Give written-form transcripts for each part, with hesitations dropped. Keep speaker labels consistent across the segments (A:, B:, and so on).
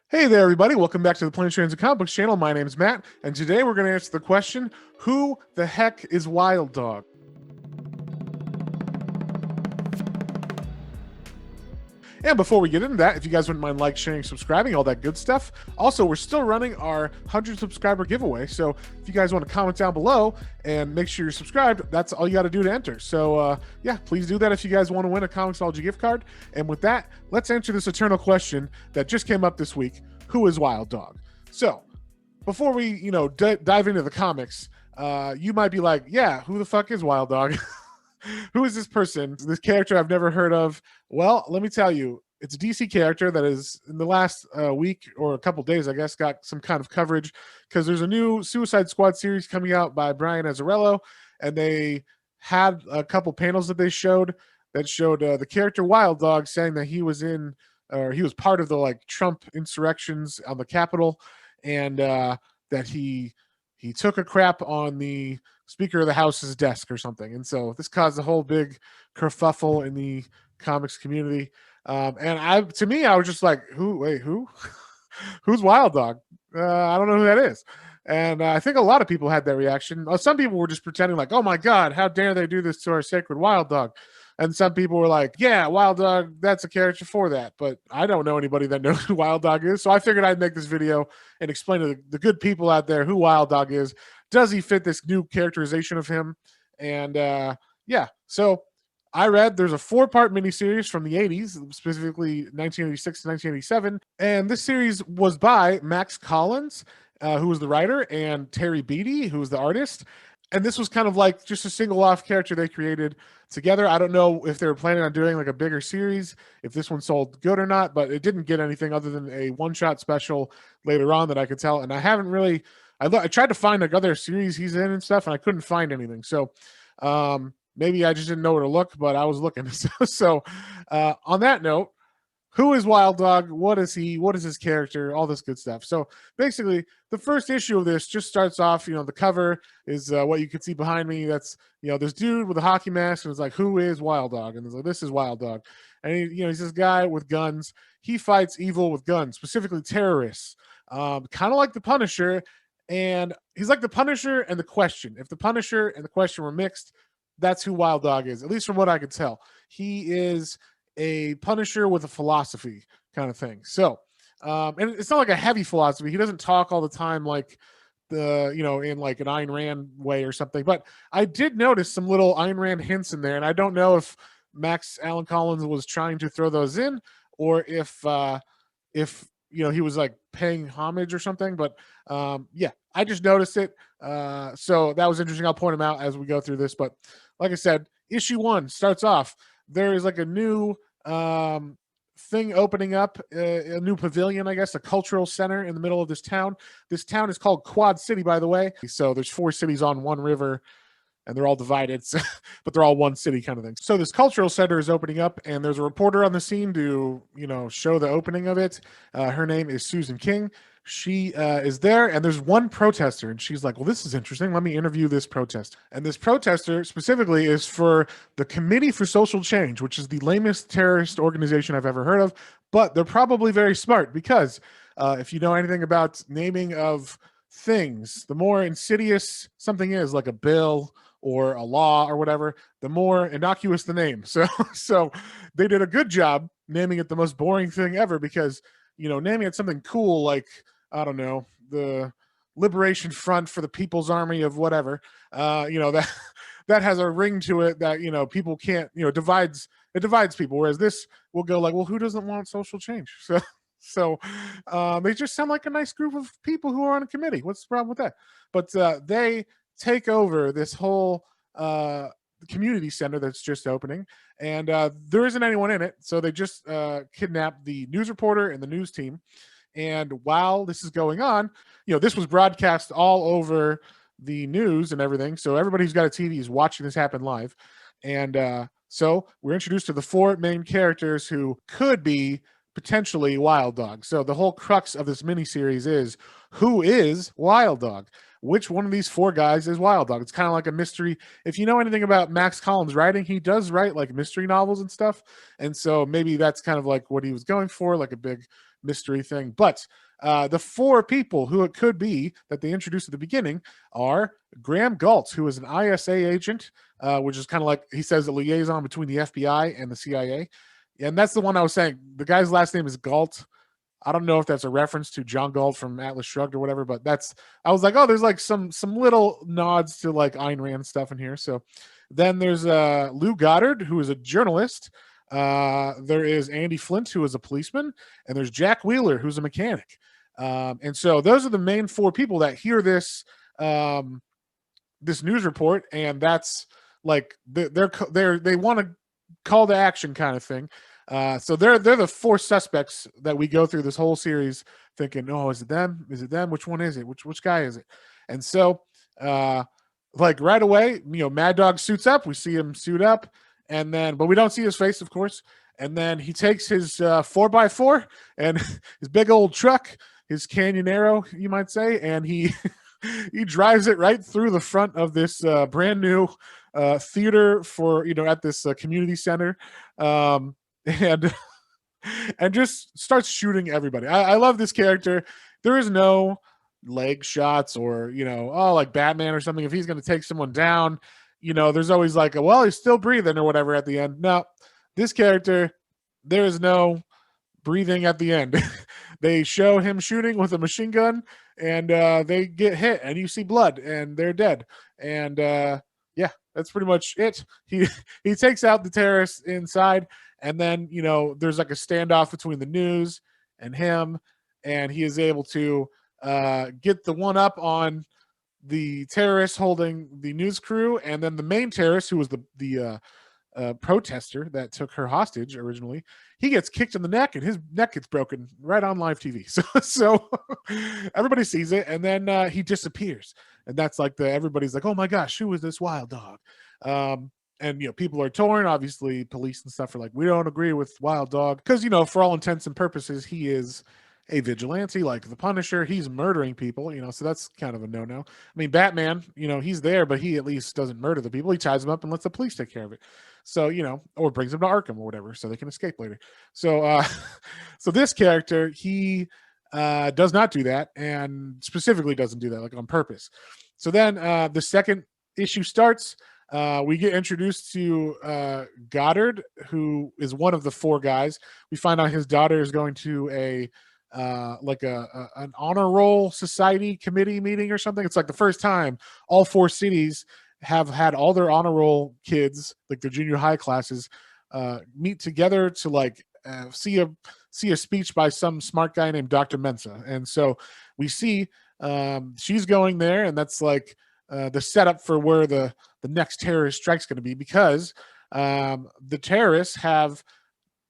A: Hey there, everybody. Welcome back to the Planes, Trains, and Comic Books channel. My name's Matt, and today we're going to answer the question, who the heck is Wild Dog? And before we get into that, if you guys wouldn't mind like, sharing, subscribing, all that good stuff. Also, we're still running our 100 subscriber giveaway. So if you guys want to comment down below and make sure you're subscribed, that's all you got to do to enter. So yeah, please do that if you guys want to win a Comixology gift card. And with that, let's answer this eternal question that just came up this week. Who is Wild Dog? So before we, dive into the comics, you might be like, yeah, who the fuck is Wild Dog? Who is this person? This character I've never heard of. Well, let me tell you, it's a DC character that is in the last week or a couple days, I guess, got some kind of coverage because there's a new Suicide Squad series coming out by Brian Azzarello, and they had a couple panels that they showed the character Wild Dog saying that he was in or he was part of the like Trump insurrections on the Capitol, and that he took a crap on the Speaker of the House's desk or something. And so this caused a whole big kerfuffle in the comics community. And to me, I was just like, who? Who's Wild Dog? I don't know who that is. And I think a lot of people had that reaction. Some people were just pretending like, oh my God, how dare they do this to our sacred Wild Dog? And some people were like, yeah, Wild Dog, that's a character for that. But I don't know anybody that knows who Wild Dog is. So I figured I'd make this video and explain to the good people out there who Wild Dog is. Does he fit this new characterization of him? And yeah, so I read there's a 4-part miniseries from the 80s, specifically 1986 to 1987. And this series was by Max Collins, who was the writer, and Terry Beatty, who was the artist. And this was kind of like just a single off character they created together. I don't know if they were planning on doing like a bigger series, if this one sold good or not, but it didn't get anything other than a one-shot special later on that I could tell. And I haven't really, I tried to find like other series he's in and stuff, and I couldn't find anything. So maybe I just didn't know where to look, but I was looking. So on that note, who is Wild Dog? What is he? What is his character? All this good stuff. So basically, the first issue of this just starts off, the cover is what you can see behind me. That's, this dude with a hockey mask, and it's like, who is Wild Dog? And it's like, this is Wild Dog. And he's this guy with guns. He fights evil with guns, specifically terrorists, kind of like the Punisher. And he's like the Punisher and the Question. If the Punisher and the Question were mixed, that's who Wild Dog is, at least from what I could tell. He is a Punisher with a philosophy kind of thing. So, and it's not like a heavy philosophy. He doesn't talk all the time like in like an Ayn Rand way or something. But I did notice some little Ayn Rand hints in there, and I don't know if Max Allan Collins was trying to throw those in, or if he was like paying homage or something. But yeah, I just noticed it. So that was interesting. I'll point them out as we go through this. But like I said, issue 1 starts off. There is like a new thing opening up, a new pavilion, I guess, a cultural center in the middle of this town. This town is called Quad City, by the way. So there's 4 cities on one river, and they're all divided, but they're all one city kind of thing. So this cultural center is opening up, and there's a reporter on the scene to, show the opening of it. Her name is Susan King. She is there, and there's one protester, and she's like, well, this is interesting. Let me interview this protester. And this protester specifically is for the Committee for Social Change, which is the lamest terrorist organization I've ever heard of, but they're probably very smart because if you know anything about naming of things, the more insidious something is, like a bill or a law or whatever, the more innocuous the name. So they did a good job naming it the most boring thing ever because, naming it something cool like, I don't know, the Liberation Front for the People's Army of whatever, that has a ring to it that, people can't, divides people. Whereas this will go like, well, who doesn't want social change? So they just sound like a nice group of people who are on a committee. What's the problem with that? But they take over this whole community center that's just opening, and there isn't anyone in it. So they just kidnapped the news reporter and the news team. And while this is going on, this was broadcast all over the news and everything. So everybody who's got a TV is watching this happen live. And so we're introduced to the 4 main characters who could be potentially Wild Dog. So the whole crux of this miniseries is, who is Wild Dog? Which one of these 4 guys is Wild Dog? It's kind of like a mystery. If you know anything about Max Collins' writing, he does write like mystery novels and stuff. And so maybe that's kind of like what he was going for, like a big mystery thing. But the four people who it could be that they introduced at the beginning are Graham Galt, who is an ISA agent, which is kind of like, he says, a liaison between the FBI and the CIA. And that's the one I was saying. The guy's last name is Galt. I don't know if that's a reference to John Galt from Atlas Shrugged or whatever, but I was like, oh, there's like some little nods to like Ayn Rand stuff in here. So then there's Lou Goddard, who is a journalist. There is Andy Flint, who is a policeman, and there's Jack Wheeler, who's a mechanic. And so those are the main four people that hear this this news report, and that's like they want to call to action kind of thing. So they're the four suspects that we go through this whole series thinking, oh, is it them? Is it them? Which one is it? Which guy is it? And so like right away, Mad Dog suits up. We see him suit up, and then but we don't see his face, of course. And then he takes his 4x4 and his big old truck, his Canyonero, you might say, and he he drives it right through the front of this brand new theater for at this community center. And and just starts shooting everybody. I love this character. There is no leg shots or like Batman or something. If he's going to take someone down, there's always like well, he's still breathing or whatever at the end. No, this character, there is no breathing at the end. They show him shooting with a machine gun, and they get hit, and you see blood, and they're dead. And yeah, that's pretty much it. He takes out the terrorists inside. And then, there's like a standoff between the news and him, and he is able to get the one up on the terrorist holding the news crew, and then the main terrorist, who was the protester that took her hostage originally, he gets kicked in the neck, and his neck gets broken right on live TV. So everybody sees it, and then he disappears, and that's like everybody's like, oh my gosh, who is this wild dog? And people are torn. Obviously, police and stuff are like, we don't agree with Wild Dog because for all intents and purposes, he is a vigilante like the Punisher. He's murdering people, so that's kind of a no-no. I mean, Batman, he's there, but he at least doesn't murder the people. He ties them up and lets the police take care of it. So or brings them to Arkham or whatever, so they can escape later. So so this character, he does not do that, and specifically doesn't do that like on purpose. So then the second issue starts. We get introduced to Goddard, who is one of the four guys. We find out his daughter is going to an honor roll society committee meeting or something. It's like the first time all four cities have had all their honor roll kids, like their junior high classes, meet together to like see a speech by some smart guy named Dr. Mensa. And so we see she's going there, and that's like the setup for where the next terrorist strike's going to be, because the terrorists have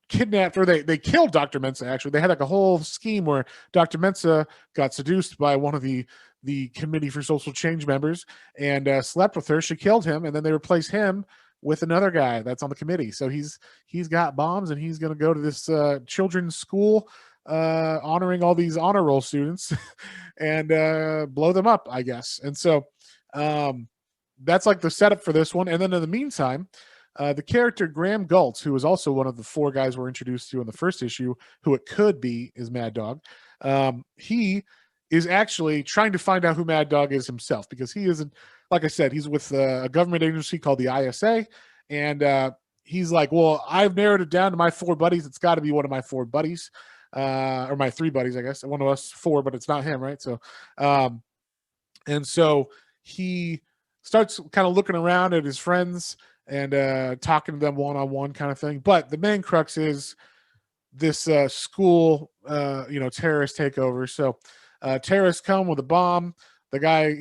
A: kidnapped, or they killed Dr. Mensa. Actually, they had like a whole scheme where Dr. Mensa got seduced by one of the Committee for Social Change members and slept with her. She killed him, and then they replaced him with another guy that's on the committee. So he's got bombs, and he's going to go to this children's school honoring all these honor roll students and blow them up, I guess. And so that's like the setup for this one. And then in the meantime, the character Graham Galt, who is also one of the four guys we're introduced to in the first issue, who it could be is Mad Dog, he is actually trying to find out who Mad Dog is himself, because he isn't, like I said, he's with a government agency called the ISA, and he's like, well, I've narrowed it down to my four buddies. It's got to be one of my four buddies, or my three buddies, I guess. One of us four, but it's not him, right? So, and so he starts kind of looking around at his friends and talking to them one-on-one kind of thing. But the main crux is this school, terrorist takeover. So terrorists come with a bomb. The guy,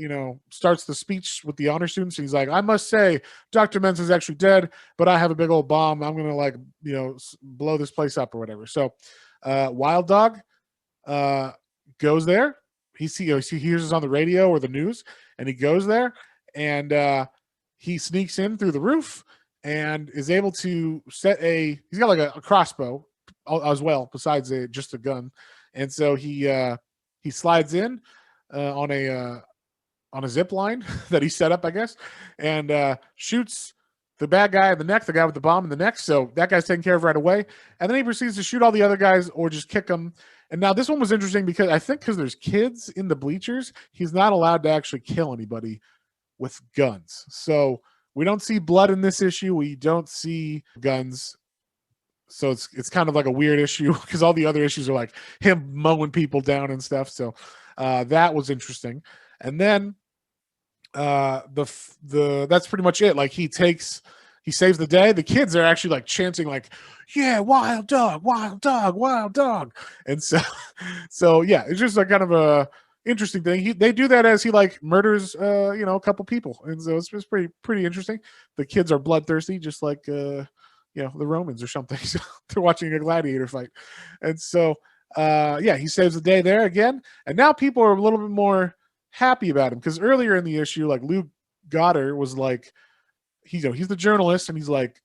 A: starts the speech with the honor students. He's like, I must say, Dr. Mensa is actually dead, but I have a big old bomb. I'm going to blow this place up or whatever. So Wild Dog goes there. He hears us on the radio or the news, and he goes there, and he sneaks in through the roof and is able to set he's got like a crossbow as well, besides just a gun. And so he slides in on a zip line that he set up, I guess, and shoots the bad guy in the neck, the guy with the bomb in the neck. So that guy's taken care of right away. And then he proceeds to shoot all the other guys or just kick them. And now this one was interesting because I think because there's kids in the bleachers, he's not allowed to actually kill anybody with guns. So we don't see blood in this issue. We don't see guns. So it's kind of like a weird issue because all the other issues are like him mowing people down and stuff. So that was interesting. And then the that's pretty much it. Like he saves the day. The kids are actually like chanting like, yeah, wild dog, wild dog, wild dog. And so so yeah, it's just like kind of a interesting thing. They do that as he like murders a couple people. And so it's just pretty interesting. The kids are bloodthirsty, just like the Romans or something. So they're watching a gladiator fight. And so yeah, he saves the day there again. And now people are a little bit more happy about him because earlier in the issue, like Lou Goddard was like, he's the journalist, and he's like,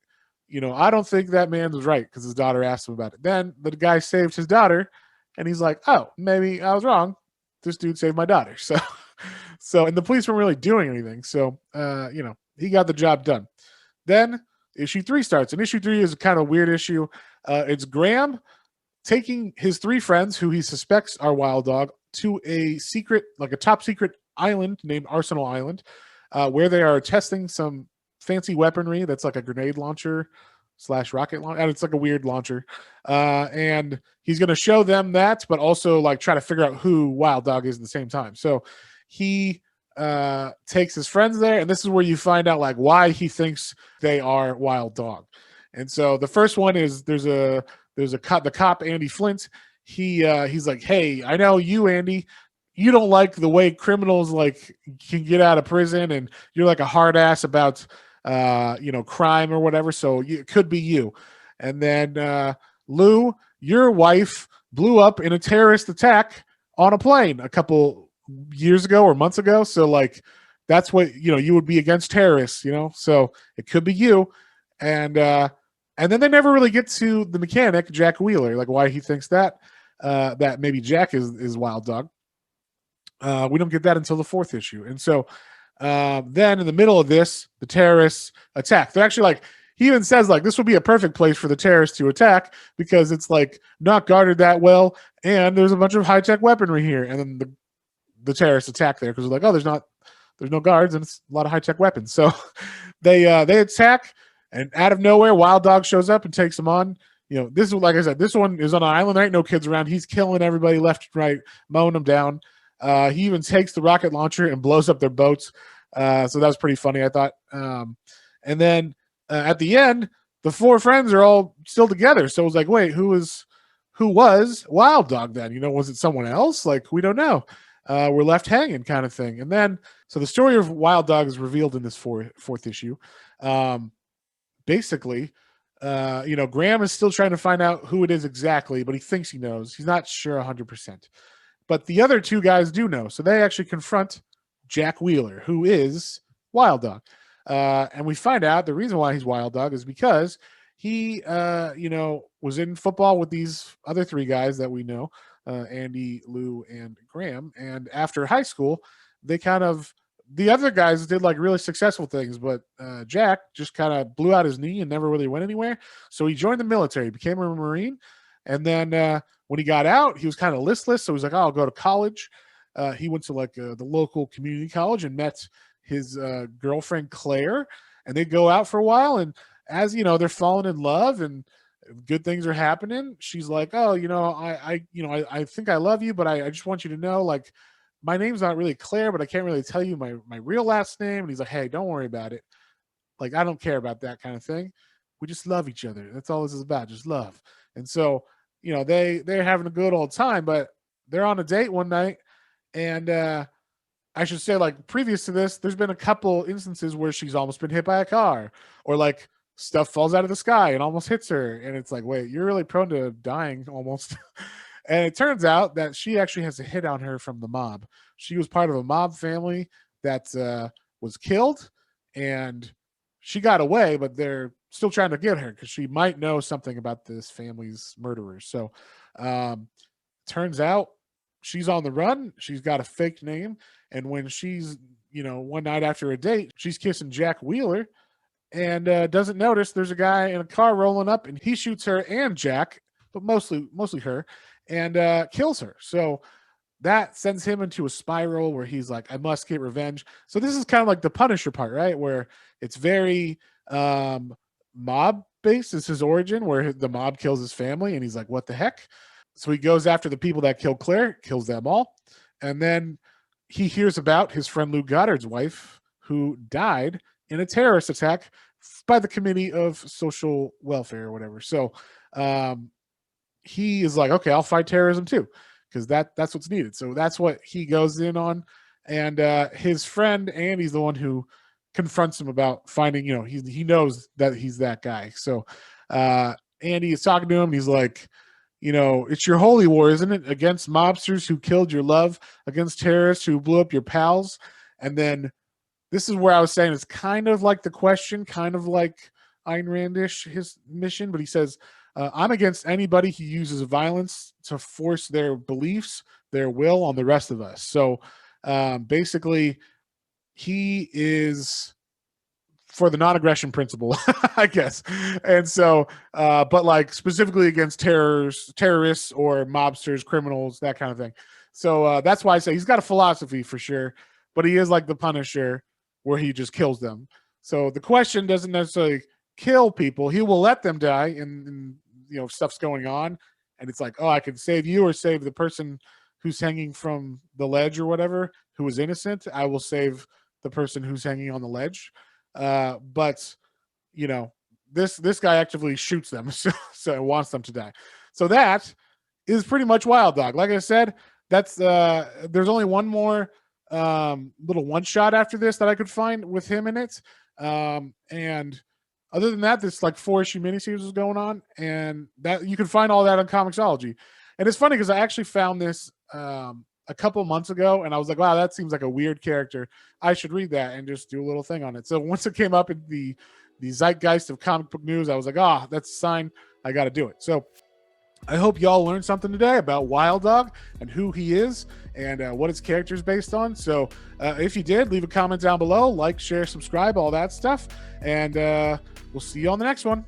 A: I don't think that man was right because his daughter asked him about it. Then the guy saved his daughter, and he's like, oh, maybe I was wrong. This dude saved my daughter. So and the police weren't really doing anything. So he got the job done. Then issue 3 starts, and issue 3 is a kind of weird issue. It's Graham taking his 3 friends who he suspects are Wild Dog to a secret, like a top secret island named Arsenal Island, where they are testing some fancy weaponry that's like a grenade launcher / rocket launcher. And it's like a weird launcher. And he's going to show them that, but also like try to figure out who Wild Dog is at the same time. So he takes his friends there, and this is where you find out like why he thinks they are Wild Dog. And so the first one is the cop Andy Flint. He's like, hey, I know you, Andy. You don't like the way criminals like can get out of prison, and you're like a hard ass about crime or whatever. So it could be you. And then Lou, your wife blew up in a terrorist attack on a plane a couple years ago or months ago. So like that's what you would be against terrorists. So it could be you. And then they never really get to the mechanic, Jack Wheeler, like why he thinks that maybe Jack is Wild Dog. We don't get that until the 4th issue. And so then in the middle of this, the terrorists attack. They're actually like, he even says like this would be a perfect place for the terrorists to attack because it's like not guarded that well, and there's a bunch of high-tech weaponry here. And then the terrorists attack there because they're like, oh, there's no guards and it's a lot of high-tech weapons. So they attack. And out of nowhere, Wild Dog shows up and takes them on. This is, like I said, this one is on an island. There ain't no kids around. He's killing everybody left and right, mowing them down. He even takes the rocket launcher and blows up their boats. So that was pretty funny, I thought. And then at the end, the 4 friends are all still together. So it was like, wait, who was Wild Dog then? Was it someone else? Like, we don't know. We're left hanging kind of thing. And then, so the story of Wild Dog is revealed in this 4th issue. Basically, Graham is still trying to find out who it is exactly, but he thinks he knows. He's not sure 100%. But the other 2 guys do know. So they actually confront Jack Wheeler, who is Wild Dog. And we find out the reason why he's Wild Dog is because he, was in football with these other 3 guys that we know, Andy, Lou, and Graham. And after high school, the other guys did like really successful things, but Jack just kind of blew out his knee and never really went anywhere. So he joined the military, became a Marine. And then when he got out, he was kind of listless. So he's like, oh, I'll go to college. He went to like the local community college and met his girlfriend, Claire, and they go out for a while. And as they're falling in love and good things are happening, she's like, oh, I think I love you, but I just want you to know, like, my name's not really Claire, but I can't really tell you my real last name. And he's like, hey, don't worry about it. Like, I don't care about that kind of thing. We just love each other. That's all this is about, just love. And so, they're having a good old time, but they're on a date one night. And I should say, like, previous to this, there's been a couple instances where she's almost been hit by a car, or like stuff falls out of the sky and almost hits her. And it's like, wait, you're really prone to dying almost. And it turns out that she actually has a hit on her from the mob. She was part of a mob family that was killed, and she got away, but they're still trying to get her because she might know something about this family's murderers. So turns out she's on the run. She's got a fake name. And when she's, one night after a date, she's kissing Jack Wheeler and doesn't notice there's a guy in a car rolling up, and he shoots her and Jack, but mostly her. and kills her. So that sends him into a spiral where he's like, I must get revenge. So this is kind of like the Punisher part, right? Where it's very mob based is his origin, where the mob kills his family and he's like, what the heck? So he goes after the people that killed Claire, kills them all. And then he hears about his friend Lou Goddard's wife who died in a terrorist attack by the Committee of Social Welfare or whatever. So um, he is like, okay, I'll fight terrorism too, because that's what's needed. So that's what he goes in on, and his friend Andy's the one who confronts him about finding. He knows that he's that guy. So Andy is talking to him. And he's like, it's your holy war, isn't it? Against mobsters who killed your love, against terrorists who blew up your pals, and then this is where I was saying it's kind of like the question, kind of like Ayn Randish, his mission, but he says, I'm against anybody who uses violence to force their beliefs, their will on the rest of us. So basically, he is for the non-aggression principle, I guess. And so, but like specifically against terrorists or mobsters, criminals, that kind of thing. So that's why I say he's got a philosophy for sure, but he is like the Punisher where he just kills them. So the question doesn't necessarily kill people. He will let them die and stuff's going on. And it's like, oh, I can save you or save the person who's hanging from the ledge or whatever, who is innocent. I will save the person who's hanging on the ledge. But this guy actively shoots them, so wants them to die. So that is pretty much Wild Dog. Like I said, that's there's only one more little one shot after this that I could find with him in it. And other than that, this like 4-issue miniseries is going on, and that you can find all that on Comixology. And it's funny because I actually found this a couple months ago, and I was like, wow, that seems like a weird character. I should read that and just do a little thing on it. So once it came up in the zeitgeist of comic book news, I was like, that's a sign. I got to do it. So I hope y'all learned something today about Wild Dog and who he is and what his character is based on. So if you did, leave a comment down below, like, share, subscribe, all that stuff. And we'll see you on the next one.